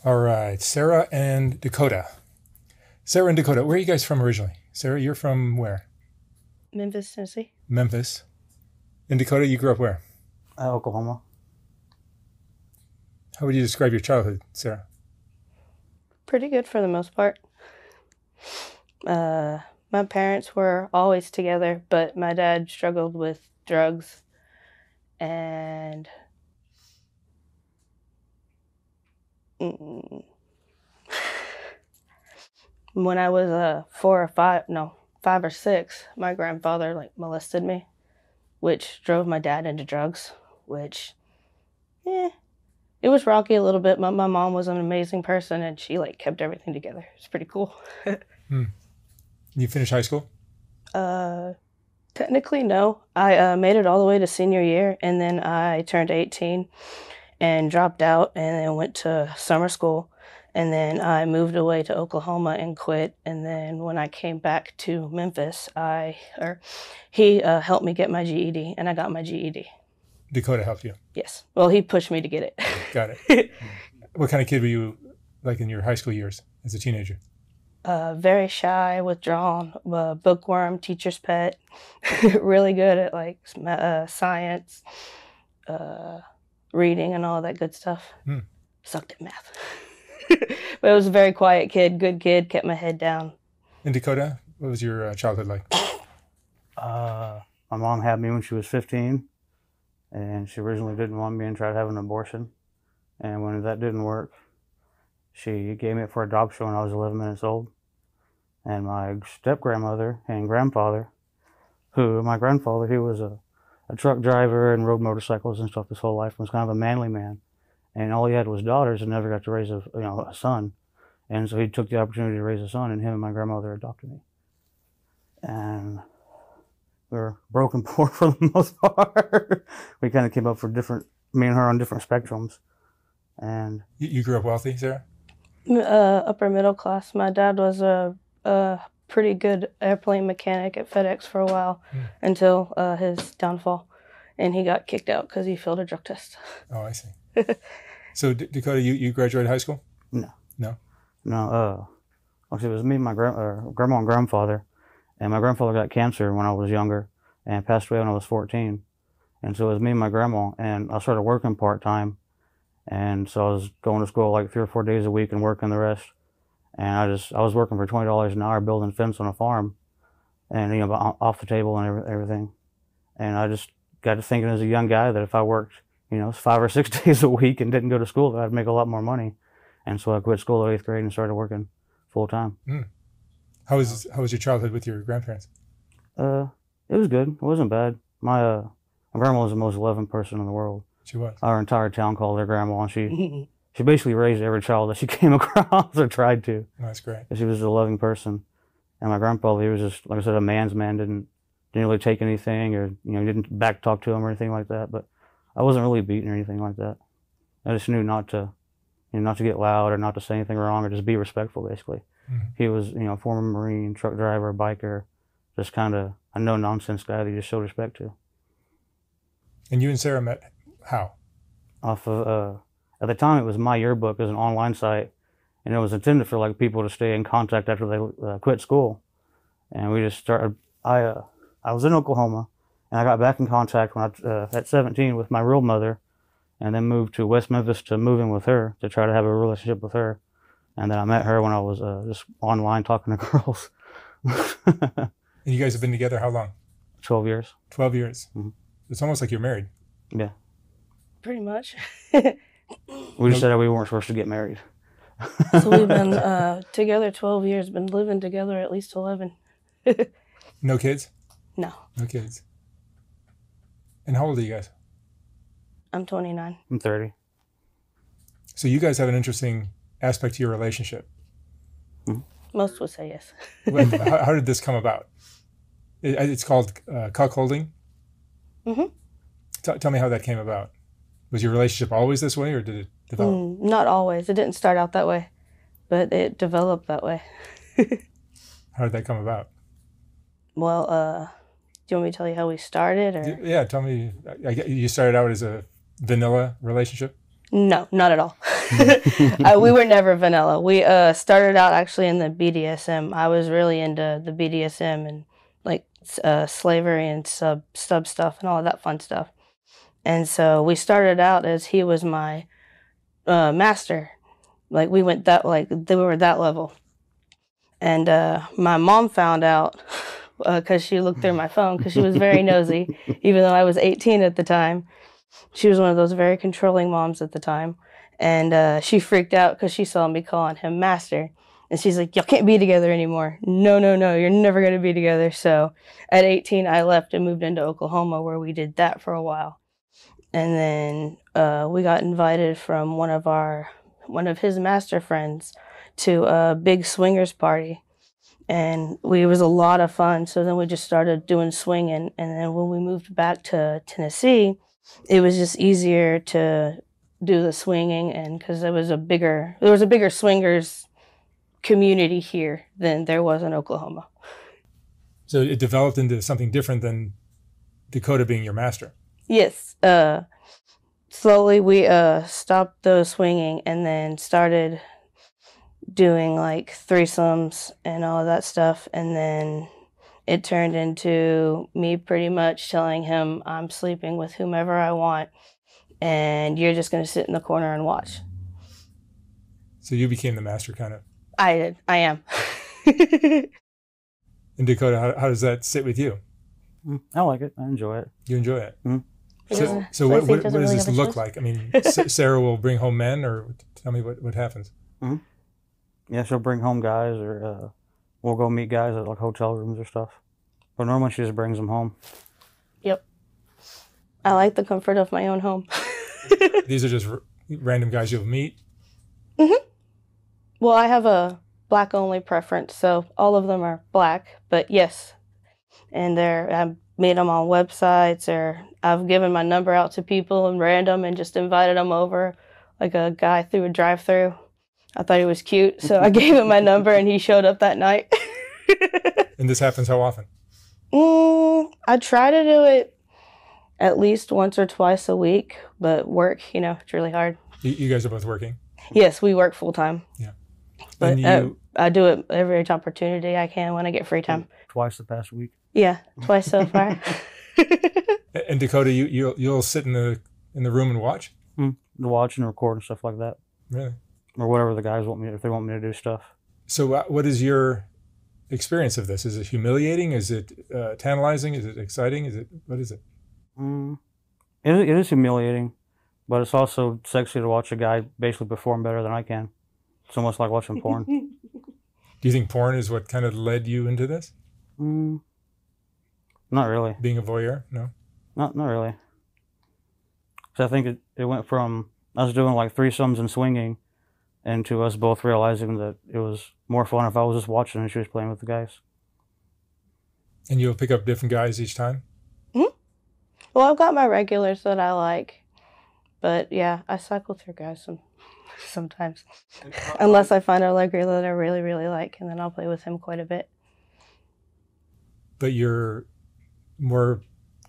All right, Sarah and Dakota. Sarah and Dakota, where are you guys from originally? Sarah, you're from where? Memphis, Tennessee. Memphis. And Dakota, you grew up where? Oklahoma. How would you describe your childhood, Sarah? Pretty good for the most part. My parents were always together, but my dad struggled with drugs. And when I was 5 or 6, my grandfather molested me, which drove my dad into drugs, which, it was rocky a little bit. My mom was an amazing person, and she kept everything together. It's pretty cool. You finished high school? Technically, no. I made it all the way to senior year, and then I turned 18 and dropped out, and then went to summer school, and then I moved away to Oklahoma and quit. And then when I came back to Memphis, he helped me get my GED, and I got my GED. Dakota helped you? Yes. Well, he pushed me to get it. Got it. What kind of kid were you in your high school years as a teenager? Very shy, withdrawn, bookworm, teacher's pet, really good at science, reading and all that good stuff. Sucked at math. But I was a very quiet kid, good kid, kept my head down. And Dakota, what was your childhood like? My mom had me when she was 15, and she originally didn't want me and tried having an abortion. And when that didn't work, she gave me it for adoption when I was 11 minutes old. And my step-grandmother and grandfather, my grandfather, he was a truck driver and rode motorcycles and stuff his whole life, and was kind of a manly man. And all he had was daughters and never got to raise a son. And so he took the opportunity to raise a son, and him and my grandmother adopted me. And we were broken poor for the most part. We kind of came up me and her on different spectrums. And you grew up wealthy, Sarah? Upper middle class. My dad was a pretty good airplane mechanic at FedEx for a while until his downfall, and he got kicked out because he failed a drug test. Oh, I see. So Dakota, you graduated high school? No. No? Actually, it was me and my grandma and grandfather, and my grandfather got cancer when I was younger and passed away when I was 14. And so it was me and my grandma, and I started working part-time. And so I was going to school 3 or 4 days a week and working the rest. And I was working for $20 an hour building fence on a farm, and off the table and everything. And I just got to thinking as a young guy that if I worked 5 or 6 days a week and didn't go to school, I'd make a lot more money. And so I quit school at 8th grade and started working full time. How was your childhood with your grandparents? It was good. It wasn't bad. My grandma was the most loving person in the world. She was. Our entire town called her grandma, and she basically raised every child that she came across or tried to. Oh, that's great. She was a loving person. And my grandpa, he was just, like I said, a man's man, didn't really take anything, or didn't back talk to him or anything like that. But I wasn't really beaten or anything like that. I just knew not to get loud or not to say anything wrong, or just be respectful, basically. He was, former Marine, truck driver, biker, just kind of a no-nonsense guy that you just showed respect to. And you and Sarah met how? Off of, at the time, it was My Yearbook. It was an online site, and it was intended for people to stay in contact after they quit school. And we just started. I was in Oklahoma, and I got back in contact when at 17 with my real mother, and then moved to West Memphis to move in with her to try to have a relationship with her. And then I met her when I was just online talking to girls. And you guys have been together how long? 12 years. 12 years. Mm-hmm. It's almost like you're married. Yeah. Pretty much. We just said that we weren't supposed to get married. So we've been together 12 years, been living together at least 11. No kids? No. No kids. And how old are you guys? I'm 29. I'm 30. So you guys have an interesting aspect to your relationship. Most would say yes. How did this come about? It's called cuckolding? Tell me how that came about. Was your relationship always this way, or did it develop? Not always. It didn't start out that way, but it developed that way. How did that come about? Well, do you want me to tell you how we started? Or? Yeah, tell me. You started out as a vanilla relationship? No, not at all. We were never vanilla. We started out actually in the BDSM. I was really into the BDSM and like slavery and sub stuff and all of that fun stuff. And so we started out as he was my master. Like we went that we were that level. And my mom found out because she looked through my phone because she was very nosy, even though I was 18 at the time. She was one of those very controlling moms at the time. And she freaked out because she saw me calling him master. And she's like, y'all can't be together anymore. No, you're never going to be together. So at 18, I left and moved into Oklahoma where we did that for a while. And then we got invited from one of his master friends to a big swingers party. And it was a lot of fun. So then we just started doing swinging. And then when we moved back to Tennessee, it was just easier to do the swinging, and because there was a bigger swingers community here than there was in Oklahoma. So it developed into something different than Dakota being your master. Yes. Slowly we stopped the swinging and then started doing like threesomes and all of that stuff, and then it turned into me pretty much telling him I'm sleeping with whomever I want and you're just going to sit in the corner and watch. So you became the master, kind of. I did. I am. And Dakota, how does that sit with you? I like it. I enjoy it. You enjoy it? Mm-hmm. So what does this look like? I mean, Sarah will bring home men, or tell me what happens. Mm-hmm. Yeah, she'll bring home guys, or we'll go meet guys at like hotel rooms or stuff. But normally she just brings them home. Yep. I like the comfort of my own home. These are just random guys you'll meet? Mm-hmm. Well, I have a black-only preference, so all of them are black, but yes. And I've made them on websites, or I've given my number out to people and random and just invited them over, like a guy through a drive-through. I thought he was cute, so I gave him my number and he showed up that night. And this happens how often? I try to do it at least once or twice a week, but work, it's really hard. You guys are both working? Yes, we work full-time. Yeah. But I do it every opportunity I can when I get free time. Twice the past week. Yeah, twice so far. And Dakota, you'll sit in the room and watch? To watch and record and stuff like that. Really? Or whatever the guys want me, if they want me to do stuff. So what is your experience of this? Is it humiliating? Is it tantalizing? Is it exciting? What is it? It is humiliating, but it's also sexy to watch a guy basically perform better than I can. It's almost like watching porn. Do you think porn is what kind of led you into this? Not really. Being a voyeur? No? Not really. So I think it went from us doing like threesomes and swinging, and to us both realizing that it was more fun if I was just watching and she was playing with the guys. And you'll pick up different guys each time? Well, I've got my regulars that I like, but yeah, I cycle through guys sometimes. Unless I find a regular that I really, really like, and then I'll play with him quite a bit. But you're more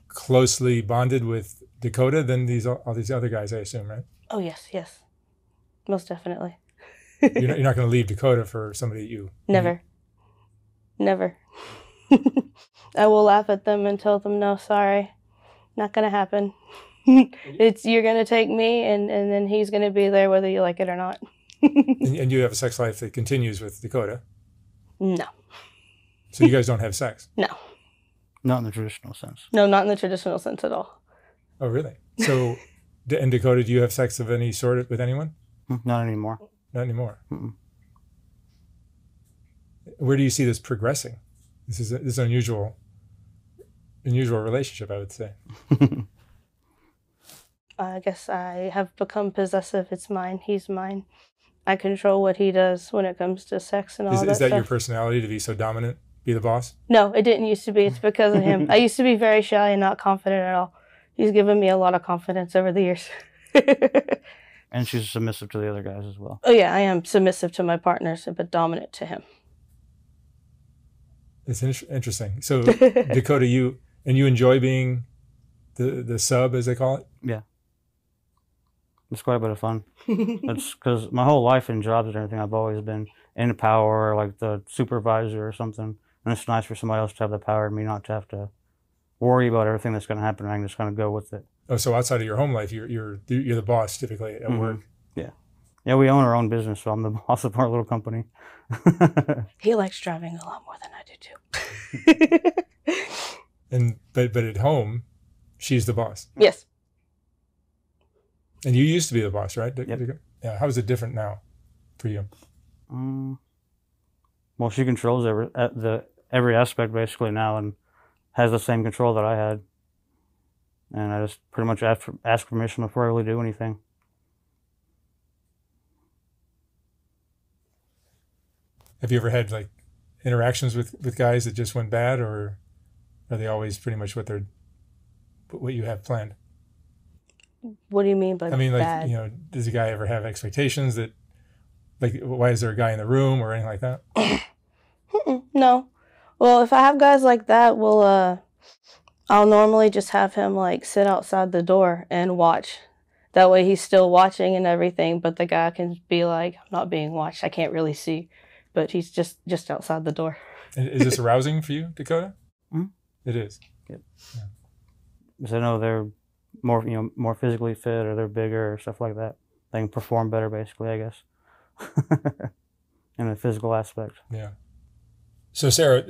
closely bonded with Dakota than all these other guys, I assume, right? Oh, yes. Most definitely. You're not going to leave Dakota for somebody you... Never. I will laugh at them and tell them, no, sorry, not going to happen. You're going to take me, and then he's going to be there whether you like it or not. And you have a sex life that continues with Dakota? No. So you guys don't have sex? No. Not in the traditional sense. No, not in the traditional sense at all. Oh, really? So, in Dakota, do you have sex of any sort with anyone? Not anymore. Not anymore? Mm-mm. Where do you see this progressing? This is an unusual relationship, I would say. I guess I have become possessive. It's mine. He's mine. I control what he does when it comes to sex and all that stuff. Is that your personality, to be so dominant, be the boss? No, it didn't used to be. It's because of him. I used to be very shy and not confident at all. He's given me a lot of confidence over the years. And she's submissive to the other guys as well. Oh, yeah, I am submissive to my partners, but dominant to him. It's interesting. So, Dakota, you enjoy being the sub, as they call it? Yeah. It's quite a bit of fun. It's because my whole life in jobs and everything, I've always been in power, like the supervisor or something. And it's nice for somebody else to have the power and me not to have to worry about everything that's going to happen. I can just kind of go with it. Oh, so outside of your home life, you're the boss typically at work. Yeah. Yeah, we own our own business, so I'm the boss of our little company. He likes driving a lot more than I do too. And but at home, she's the boss. Yes. And you used to be the boss, right? Yep. Yeah. How is it different now for you? Well, she controls every aspect basically now and has the same control that I had. And I just pretty much ask permission before I really do anything. Have you ever had like interactions with guys that just went bad, or are they always pretty much what you have planned? What do you mean by I mean, like, bad? you know, does a guy ever have expectations that, like, why is there a guy in the room or anything like that? No. Well, if I have guys like that, I'll normally just have him like sit outside the door and watch. That way he's still watching and everything, but the guy can be like, I'm not being watched. I can't really see, but he's just outside the door. Is this arousing for you, Dakota? Mm-hmm. It is. Yep. Yeah. Because I know they're more physically fit, or they're bigger or stuff like that. They can perform better, basically, I guess, in a physical aspect. Yeah. So Sarah,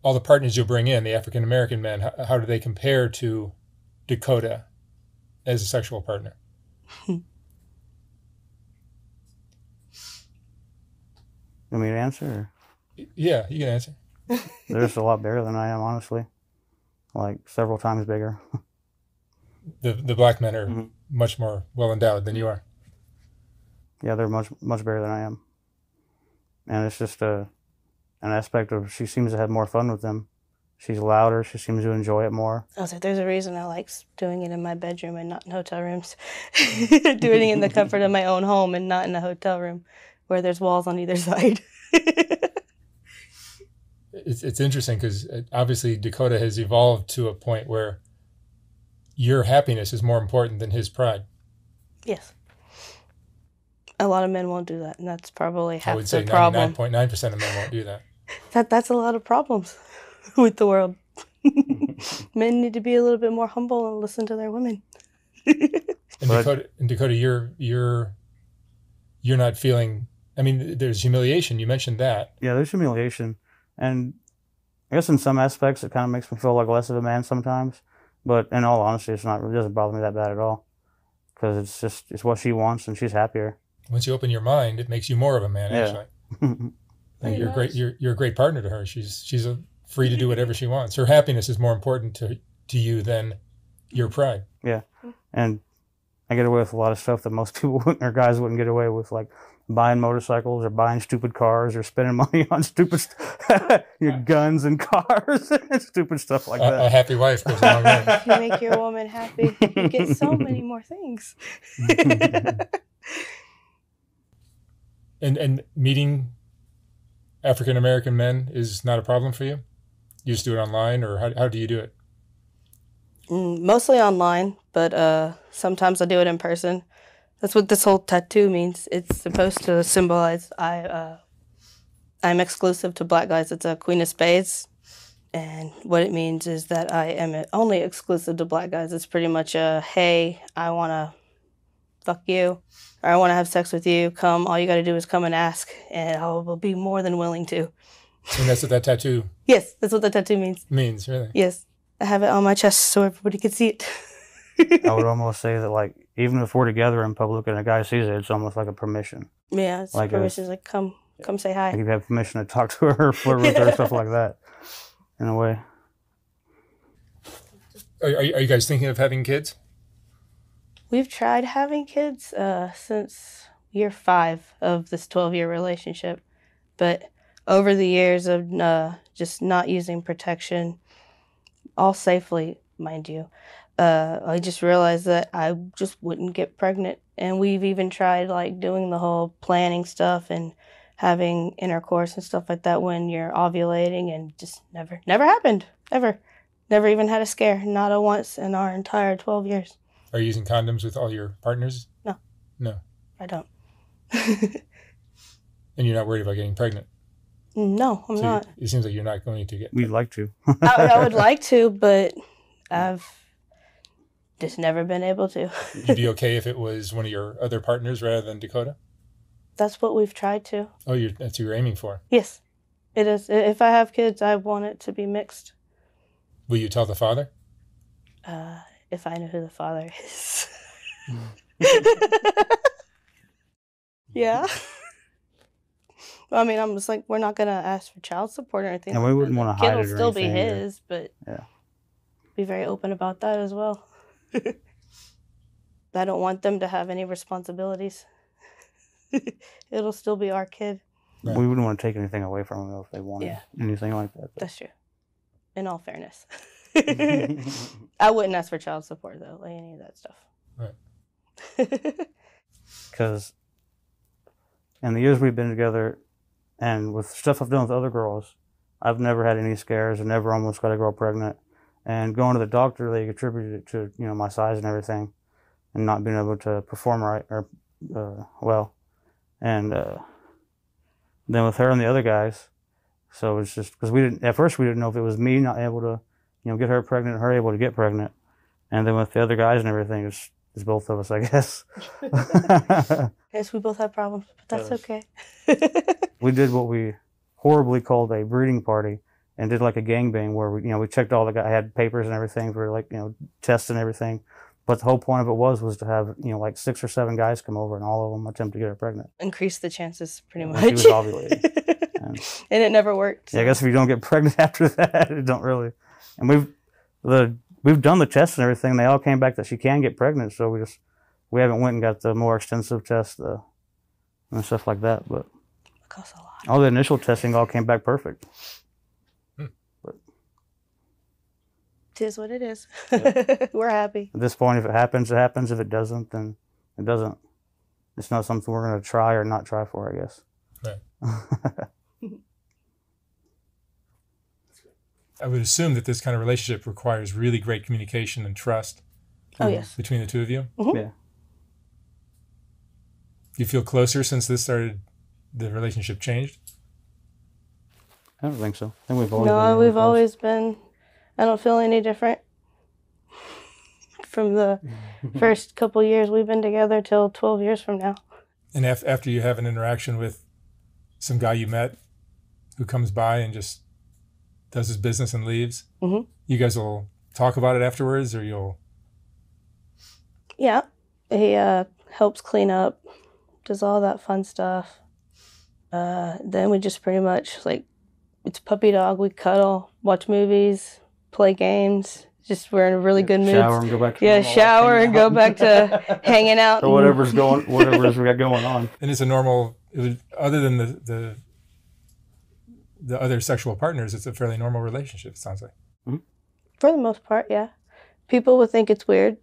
all the partners you'll bring in, the African American men, how do they compare to Dakota as a sexual partner? You want me to answer? Or? Yeah, you can answer. They're just a lot bigger than I am, honestly. Like several times bigger. The black men are much more well endowed than you are. Yeah, they're much bigger than I am. And it's just an aspect of she seems to have more fun with them. She's louder. She seems to enjoy it more. I was like, there's a reason I like doing it in my bedroom and not in hotel rooms. Doing it in the comfort of my own home and not in a hotel room where there's walls on either side. It's interesting because obviously Dakota has evolved to a point where your happiness is more important than his pride. Yes. A lot of men won't do that, and that's probably half the I would say problem. 99.9% of men won't do that. That's a lot of problems with the world. Men need to be a little bit more humble and listen to their women. And Dakota, you're not feeling. I mean, there's humiliation. You mentioned that. Yeah, there's humiliation, and I guess in some aspects it kind of makes me feel like less of a man sometimes. But in all honesty, it doesn't bother me that bad at all, because it's what she wants and she's happier. Once you open your mind, it makes you more of a man. Actually, like you're great. You're a great partner to her. She's free to do whatever she wants. Her happiness is more important to you than your pride. Yeah, and I get away with a lot of stuff that most people wouldn't, or guys wouldn't get away with, like buying motorcycles or buying stupid cars or spending money on stupid guns and cars and stupid stuff like that. A happy wife goes a long way. If you make your woman happy, you get so many more things. And meeting African American men is not a problem for you? You just do it online, or how do you do it? Mostly online, but sometimes I do it in person. That's what this whole tattoo means. It's supposed to symbolize I'm exclusive to black guys. It's a Queen of Spades. And what it means is that I am only exclusive to black guys. It's pretty much a, hey, I want to fuck you, or I want to have sex with you. Come, all you got to do is come and ask, and I will be more than willing to. And that's what that tattoo Yes, that's what the tattoo means. means, really? Yes, I have it on my chest so everybody can see it. I would almost say that, like, even if we're together in public and a guy sees it, it's almost like a permission. Yeah, it's like permission. It's like, come say hi. Like you have permission to talk to her, flirt with her, stuff like that, in a way. Are you guys thinking of having kids? We've tried having kids since year 5 of this 12-year relationship, but over the years of just not using protection, all safely, mind you, I just realized that I just wouldn't get pregnant. And we've even tried like doing the whole planning stuff and having intercourse and stuff like that when you're ovulating, and just never happened, ever. Never even had a scare, not a once in our entire 12 years. Are you using condoms with all your partners? No. No. I don't. And you're not worried about getting pregnant? No, I'm not. It seems like you're not going to get We'd like to. I would like to, but I've just never been able to. You'd be okay if it was one of your other partners rather than Dakota? That's what we've tried to. Oh, that's what you're aiming for? Yes, it is. If I have kids, I want it to be mixed. Will you tell the father? If I know who the father is. Yeah. I mean, I'm just like, we're not going to ask for child support or anything. And we wouldn't want to hide it or It'll still be anything, his, but yeah, be very open about that as well. I don't want them to have any responsibilities. It'll still be our kid. Right. We wouldn't want to take anything away from them if they wanted anything like that. That's true. In all fairness. I wouldn't ask for child support, though, like any of that stuff. Right. Because in the years we've been together, and with stuff I've done with other girls, I've never had any scares and never almost got a girl pregnant. And going to the doctor, they attributed it to, you know, my size and everything, and not being able to perform right or well. And then with her and the other guys, so it's just because at first we didn't know if it was me not able to, you know, get her pregnant, her able to get pregnant. And then with the other guys and everything, it's both of us, I guess. Yes, we both have problems, but that's okay. We did what we horribly called a breeding party, and did like a gangbang where we checked all the guys, had papers and everything for like, tests and everything. But the whole point of it was to have, like 6 or 7 guys come over and all of them attempt to get her pregnant. Increase the chances pretty much. She was ovulating. And it never worked. So. Yeah, I guess if you don't get pregnant after that, it don't really. And we've done the tests and everything. They all came back that she can get pregnant. So we haven't went and got the more extensive tests and stuff like that. But it costs a lot. All the initial testing all came back perfect. But it is what it is. Yeah. We're happy. At this point, if it happens, it happens. If it doesn't, then it doesn't. It's not something we're going to try or not try for, I guess. Right. I would assume that this kind of relationship requires really great communication and trust. Oh, yes. Between the two of you? Mm-hmm. Yeah. Do you feel closer since this started, the relationship changed? I don't think so. I think we've always been No, really we've close. always been. I don't feel any different from the first couple years we've been together till 12 years from now. And after you have an interaction with some guy you met who comes by and just does his business and leaves, mm-hmm. you guys will talk about it afterwards, or you'll... Yeah, he helps clean up, does all that fun stuff. Then we just pretty much, it's puppy dog. We cuddle, watch movies, play games. Just we're in a really good mood. Shower and go back to yeah, normal shower life, and go back to hanging out. or whatever we got going on. And it's a normal, other than the other sexual partners, it's a fairly normal relationship, it sounds like. Mm-hmm. For the most part, yeah. People would think it's weird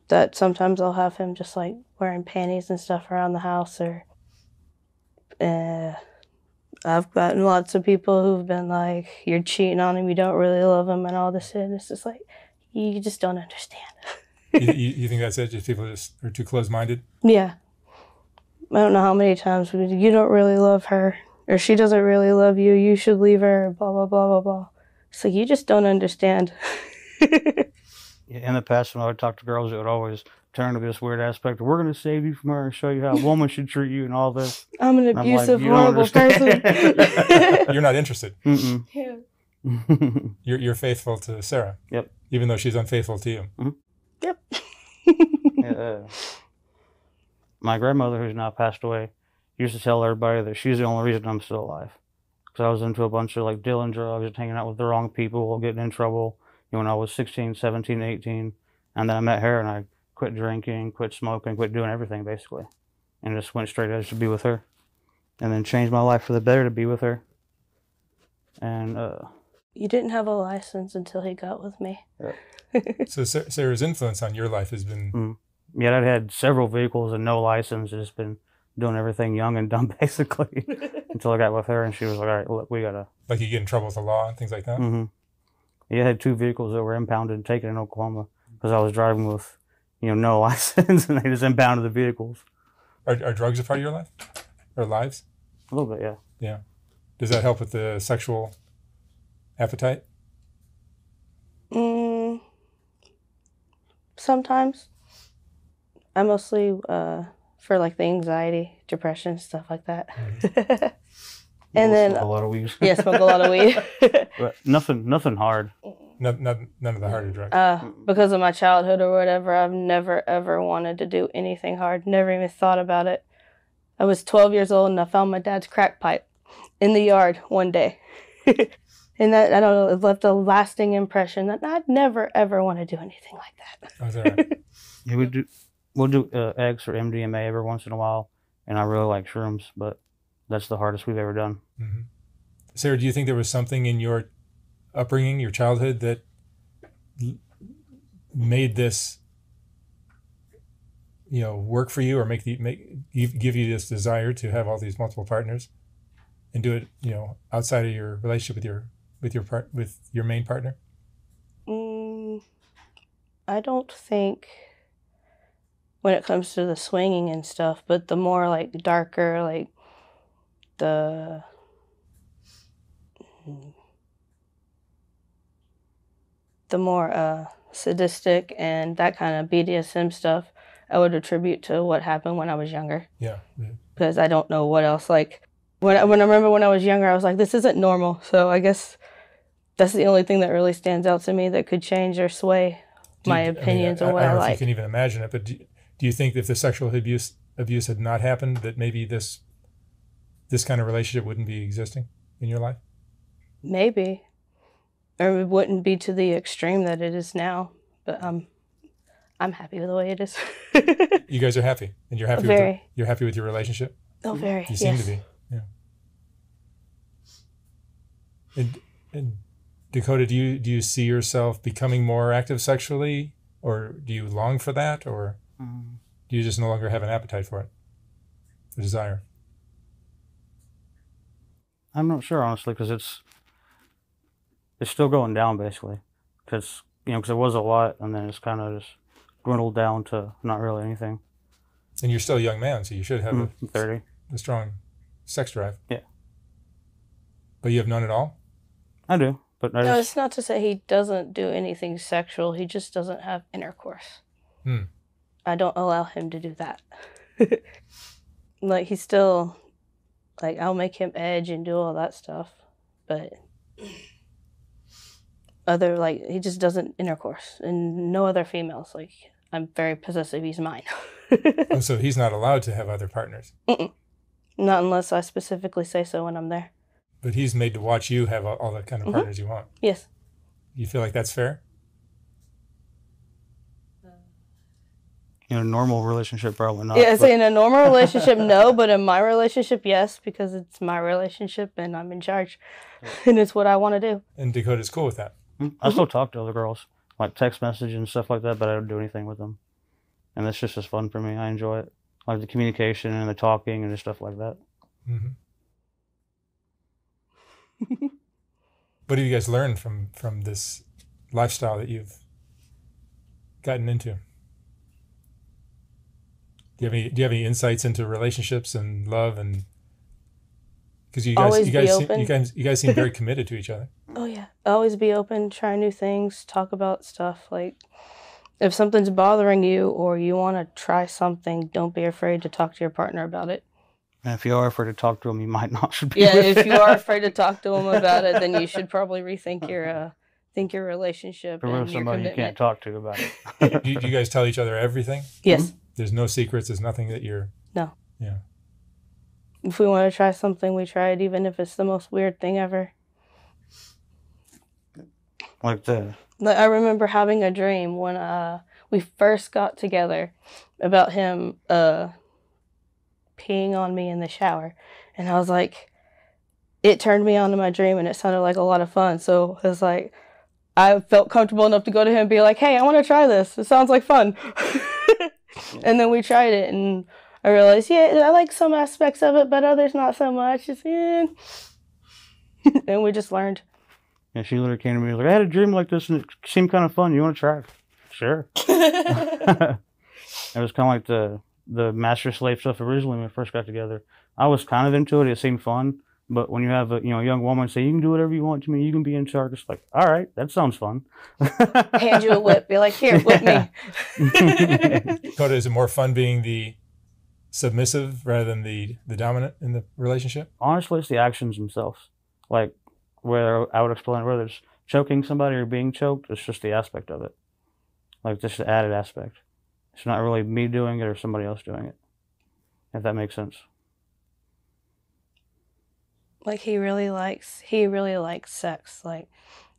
that sometimes I'll have him just wearing panties and stuff around the house, or I've gotten lots of people who've been like, you're cheating on him, you don't really love him, and all this, and it's just you just don't understand. you think that's it? Just people just are too close-minded? Yeah. I don't know how many times you don't really love her, or she doesn't really love you, you should leave her, blah, blah, blah, blah, blah. So you just don't understand. In the past, when I would talk to girls, it would always turn to this weird aspect of, we're going to save you from her and show you how a woman should treat you and all this. I'm an abusive, horrible person. You're not interested. Mm-mm. Yeah. You're faithful to Sarah. Yep. Even though she's unfaithful to you. Mm-hmm. Yep. Yeah. My grandmother, who's now passed away, used to tell everybody that she's the only reason I'm still alive. Because I was into a bunch of dealing drugs and hanging out with the wrong people, getting in trouble. When I was 16, 17, 18. And then I met her and I quit drinking, quit smoking, quit doing everything basically. And just went straight edge to be with her. And then changed my life for the better to be with her. And you didn't have a license until he got with me. Yeah. So Sarah's influence on your life has been... Yeah, I'd had several vehicles and no license. Just been doing everything young and dumb basically. Until I got with her and she was like, all right, look, we gotta... Like you get in trouble with the law and things like that? Mm-hmm. Yeah, I had 2 vehicles that were impounded and taken in Oklahoma because I was driving with no license, and they just impounded the vehicles. Are drugs a part of your life or lives? A little bit, yeah. Yeah. Does that help with the sexual appetite? Sometimes. I mostly for like the anxiety, depression, stuff like that. Mm-hmm. And then Smoke a lot of weed. yeah, smoke a lot of weed. But nothing hard. None of the harder drugs. Because of my childhood or whatever, I've never ever wanted to do anything hard. Never even thought about it. I was 12 years old and I found my dad's crack pipe in the yard one day. And that, I don't know, it left a lasting impression that I'd never ever want to do anything like that. Oh, is that right? Yeah, we'll do eggs or MDMA every once in a while, and I really like shrooms, but that's the hardest we've ever done. Mm-hmm. Sarah, do you think there was something in your upbringing, your childhood, that made this, work for you, or give you this desire to have all these multiple partners, and do it, outside of your relationship with your main partner? I don't think, when it comes to the swinging and stuff, but the more like darker, like the more sadistic and that kind of BDSM stuff, I would attribute to what happened when I was younger. Yeah. Because I don't know what else. Like when I remember when I was younger, I was like, this isn't normal. So I guess that's the only thing that really stands out to me that could change or sway my opinions on what I don't know like. if you can even imagine it, but do you think if the sexual abuse had not happened, that maybe this kind of relationship wouldn't be existing in your life? Maybe. Or it wouldn't be to the extreme that it is now. But I'm happy with the way it is. You guys are happy, and you're happy. You're happy with your relationship. Oh, very. You seem to be. Yeah. And Dakota, do you see yourself becoming more active sexually, or do you long for that, or do you just no longer have an appetite for it, the desire? I'm not sure, honestly, because it's still going down, basically. Because it was a lot, and then it's kind of just dwindled down to not really anything. And you're still a young man, so you should have 30. A strong sex drive. Yeah. But you have none at all? I do, but No, it's not to say he doesn't do anything sexual. He just doesn't have intercourse. I don't allow him to do that. Like, he's still, like, I'll make him edge and do all that stuff, but he just doesn't intercourse, and no other females. Like, I'm very possessive. He's mine. Oh, so he's not allowed to have other partners? Not unless I specifically say so when I'm there. But he's made to watch you have all the kind of partners you want? Yes. You feel like that's fair? In a normal relationship, probably not. Yeah, so in a normal relationship, no, but in my relationship, yes, because it's my relationship and I'm in charge, and it's what I want to do. And Dakota's cool with that? I still talk to other girls, like text message and stuff like that, but I don't do anything with them. And that's just as fun for me. I enjoy it. Like the communication and the talking and just stuff like that. Mm-hmm. What have you guys learned from this lifestyle that you've gotten into? Do you have any insights into relationships and love, and because you guys seem very committed to each other? Oh yeah, always be open, try new things, talk about stuff. Like, if something's bothering you or you want to try something, don't be afraid to talk to your partner about it. And if you are afraid to talk to him, you might not should be. Yeah, if you are afraid to talk to him about it, then you should probably rethink your relationship and your somebody commitment. you can't talk to about it. Do you guys tell each other everything? Yes. There's no secrets. There's nothing that you're... No. Yeah. If we want to try something, we try it, even if it's the most weird thing ever. Like I remember having a dream when we first got together about him peeing on me in the shower. And I was like, it turned me on to my dream, and it sounded like a lot of fun. So it was like, I felt comfortable enough to go to him and be like, hey, I want to try this. It sounds like fun. And then we tried it, and I realized, yeah, I like some aspects of it, but others not so much. And we just learned. Yeah, she literally came to me like, I had a dream like this, and it seemed kind of fun. You want to try it? Sure. It was kind of like the master slave stuff originally when we first got together. I was kind of into it. It seemed fun. But when you have a young woman say, you can do whatever you want to me, you can be in charge, it's like, all right, that sounds fun. Hand you a whip. Be like, here, whip me. Dakota, is it more fun being the submissive rather than the dominant in the relationship? Honestly, it's the actions themselves. Like, where I would explain whether it's choking somebody or being choked, it's just the aspect of it. Like, just the added aspect. It's not really me doing it or somebody else doing it, if that makes sense. Like he really likes sex, like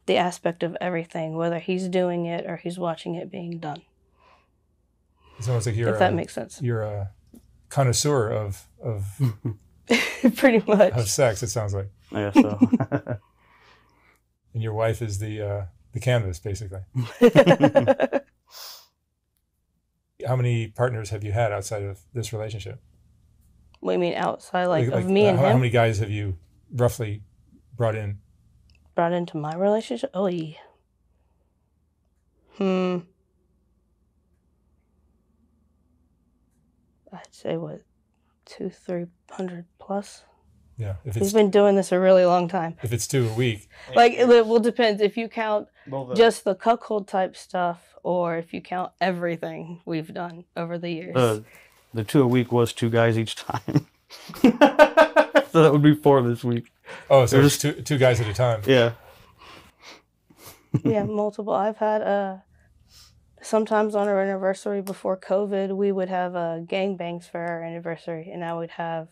the aspect of everything, whether he's doing it or he's watching it being done. It's almost like if that makes sense. You're a connoisseur of pretty much of sex. It sounds like. Yeah. So. And your wife is the canvas, basically. How many partners have you had outside of this relationship? What do you mean outside, like of me and him? How many guys have you roughly brought into my relationship? Oh, yeah. I'd say what, 200-300 plus. Yeah, he's been doing this a really long time. If it's 2 a week, like it will depend if you count just the cuckold type stuff or if you count everything we've done over the years. The 2 a week was 2 guys each time. So that would be 4 this week. Oh, so there's two guys at a time. Yeah. Yeah, multiple. I've had sometimes on our anniversary before COVID, we would have gangbangs for our anniversary, and I would have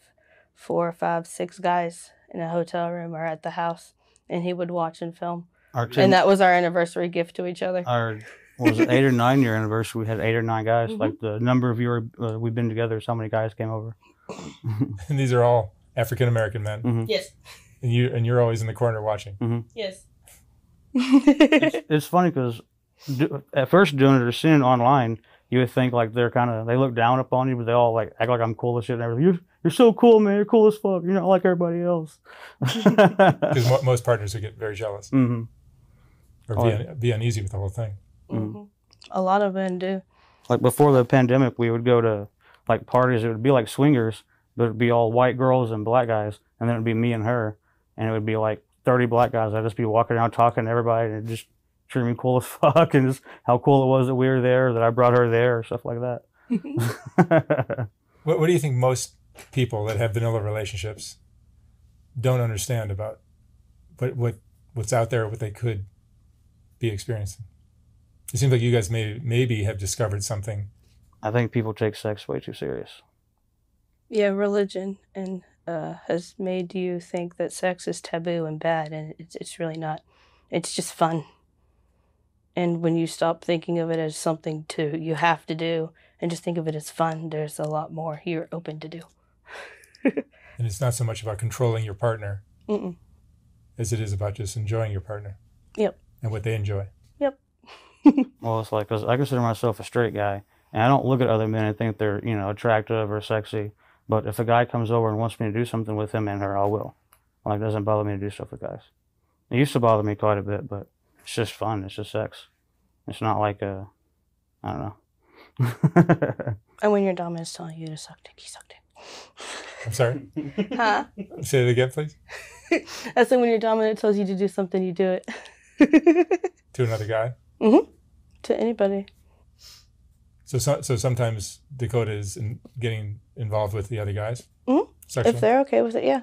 4, 5, 6 guys in a hotel room or at the house, and he would watch and film. And that was our anniversary gift to each other. Our 8 or 9 year anniversary, we had 8 or 9 guys. Mm-hmm. Like the number of years we've been together, so many guys came over. And these are all African American men. Mm-hmm. Yes. And you're always in the corner watching. Mm-hmm. Yes. It's funny because at first doing it or seeing it online, you would think like they look down upon you, but they all like act like I'm cool as shit and everything. You're so cool, man. You're cool as fuck. You're not like everybody else. Because most partners would get very jealous. Mm-hmm. Or be uneasy with the whole thing. Mm-hmm. A lot of men do. Like before the pandemic, we would go to like parties. It would be like swingers, but it'd be all white girls and black guys, and then it'd be me and her, and it would be like 30 black guys. I'd just be walking around talking to everybody and just treat me cool as fuck, and just how cool it was that we were there, that I brought her there, or stuff like that. What do you think most people that have vanilla relationships don't understand about what's out there, what they could be experiencing? It seems like you guys maybe have discovered something. I think people take sex way too serious. Yeah, religion has made you think that sex is taboo and bad, and it's really not. It's just fun. And when you stop thinking of it as something you have to do, and just think of it as fun, there's a lot more you're open to do. And it's not so much about controlling your partner Mm-mm. as it is about just enjoying your partner. Yep. And what they enjoy. Yep. Well, it's like, 'cause I consider myself a straight guy, and I don't look at other men and think they're, attractive or sexy. But if a guy comes over and wants me to do something with him and her, I will. Like, it doesn't bother me to do stuff with guys. It used to bother me quite a bit, but it's just fun. It's just sex. It's not like I don't know. And when your dominant's telling you to suck dick, you suck dick. I'm sorry? Huh? Say it again, please. I said when your dominant tells you to do something, you do it. To another guy? Mm-hmm. To anybody. So sometimes Dakota is getting involved with the other guys? Mm-hmm. Sexually? If they're okay with it, yeah.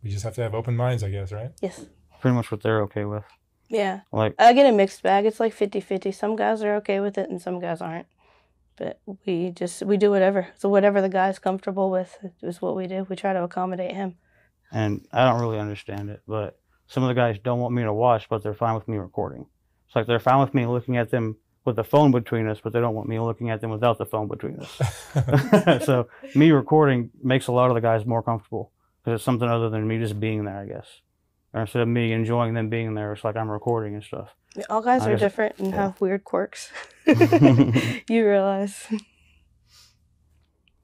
We just have to have open minds, I guess, right? Yes. Pretty much what they're okay with. Yeah. Like, I get a mixed bag. It's like 50-50. Some guys are okay with it and some guys aren't. But we do whatever. So whatever the guy's comfortable with is what we do. We try to accommodate him. And I don't really understand it, but some of the guys don't want me to watch, but they're fine with me recording. It's like they're fine with me looking at them with the phone between us, but they don't want me looking at them without the phone between us. So me recording makes a lot of the guys more comfortable because it's something other than me just being there, I guess. Or instead of me enjoying them being there, it's like I'm recording and stuff. All guys are different and have weird quirks. You realize.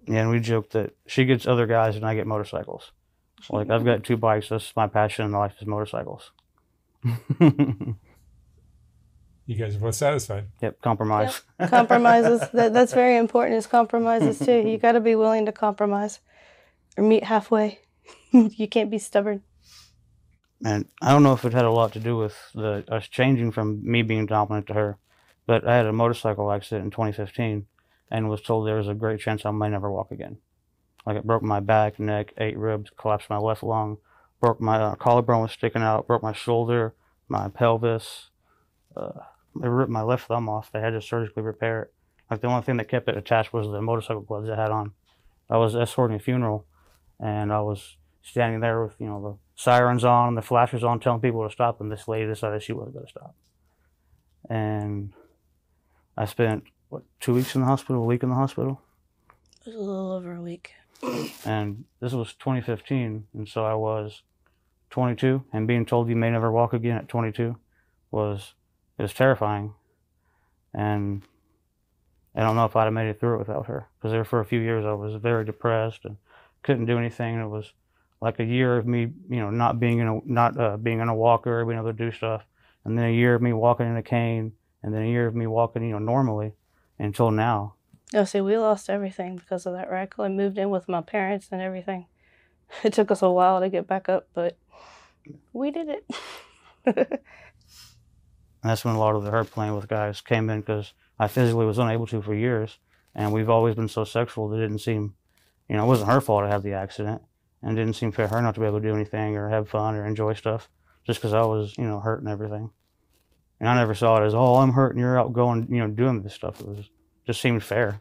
Yeah, and we joke that she gets other guys and I get motorcycles. Like, I've got 2 bikes. That's my passion in life is motorcycles. You guys are both satisfied. Yep, compromise. Yep. Compromises. That's very important, is compromises too. You got to be willing to compromise or meet halfway. You can't be stubborn. And I don't know if it had a lot to do with us changing from me being dominant to her, but I had a motorcycle accident in 2015 and was told there was a great chance I might never walk again. Like, it broke my back, neck, 8 ribs, collapsed my left lung, broke my collarbone was sticking out, broke my shoulder, my pelvis. They ripped my left thumb off. They had to surgically repair it. Like, the only thing that kept it attached was the motorcycle gloves I had on. I was escorting a funeral, and I was standing there with, you know, the sirens on and the flashers on, telling people to stop, and this lady decided she wasn't going to stop. And I spent, 2 weeks in the hospital, a week in the hospital? It was a little over a week. And this was 2015, and so I was 22, and being told you may never walk again at 22 was terrifying. And I don't know if I'd have made it through it without her, because there for a few years I was very depressed and couldn't do anything. It was like a year of me, you know, not being in a walker, being able to do stuff, and then a year of me walking in a cane, and then a year of me walking, you know, normally, until now. Oh, see, we lost everything because of that wreck. I moved in with my parents and everything. It took us a while to get back up, but we did it. And that's when a lot of the her playing with guys came in, because I physically was unable to for years, and we've always been so sexual that it didn't seem, you know, it wasn't her fault to have the accident, and it didn't seem fair her not to be able to do anything or have fun or enjoy stuff, just because I was, you know, hurt and everything. And I never saw it as, oh, I'm hurt and you're out going, you know, doing this stuff. It was just seemed fair.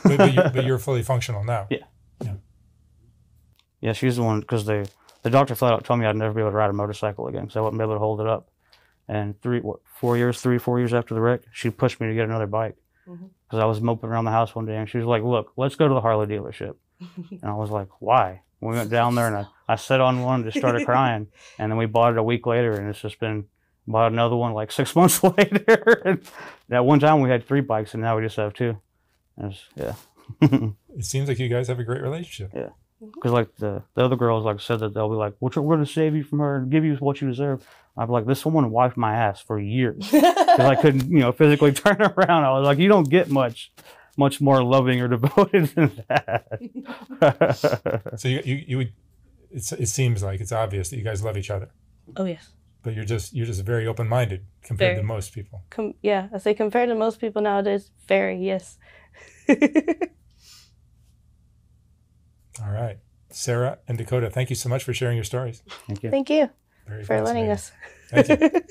But you're fully functional now. Yeah. Yeah, she's the one, because the doctor flat out told me I'd never be able to ride a motorcycle again, because I wouldn't be able to hold it up. And 4 years after the wreck, she pushed me to get another bike, because I was moping around the house one day, and she was like, look, let's go to the Harley dealership. And I was like, why? We went down there, and I sat on one and just started crying. And then we bought it a week later, and it's just been, bought another one like 6 months later. And that one time we had 3 bikes, and now we just have 2. Yeah. It seems like you guys have a great relationship. Yeah. Because like the other girls like said that they'll be like, we're going to save you from her and give you what you deserve. I'd be like, this woman wiped my ass for years, because I couldn't, you know, physically turn around. I was like, you don't get much more loving or devoted than that. So you would, it seems like it's obvious that you guys love each other. Oh, yes. But you're just very open-minded compared to most people. Yeah, I say compared to most people nowadays, very, yes. All right. Sarah and Dakota, thank you so much for sharing your stories. Thank you. Thank you Very for letting us. Thank you.